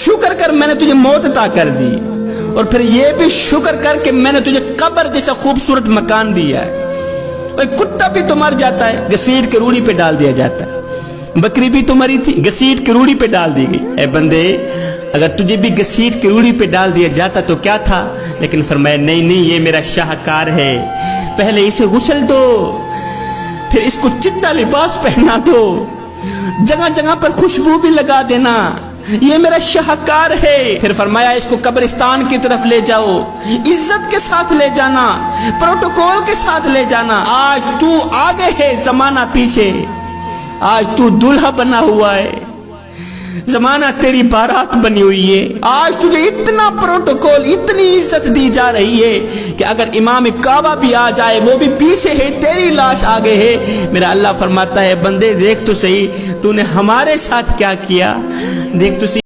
शुक्र कर मैंने तुझे मौत अता कर दी, और फिर ये भी शुक्र कर कि मैंने तुझे कब्र जैसा खूबसूरत मकान दिया है। भाई कुत्ता भी तो मर जाता है, घसीट के रूढ़ी पे डाल दिया जाता है। बकरी भी तो मरी थी, घसीट के रूढ़ी पे डाल दी गई। ए बंदे, अगर तुझे भी घसीट के रूढ़ी पे डाल दिया जाता तो क्या था, लेकिन फरमाया नहीं नहीं, ये मेरा शाहकार है, पहले इसे गुस्ल दो, फिर इसको चिट्टा लिबास पहना दो, जगह जगह पर खुशबू भी लगा देना, ये मेरा शाहकार है। फिर फरमाया इसको कब्रिस्तान की तरफ ले जाओ, इज्जत के साथ ले जाना, प्रोटोकॉल के साथ ले जाना। आज तू आगे है, जमाना पीछे, आज तू दूल्हा बना हुआ है, जमाना तेरी बारात बनी हुई है। आज तुझे इतना प्रोटोकॉल, इतनी इज्जत दी जा रही है कि अगर इमाम काबा भी आ जाए, वो भी पीछे है, तेरी लाश आगे है। मेरा अल्लाह फरमाता है बंदे देख तो सही, तूने हमारे साथ क्या किया, देख तो सही।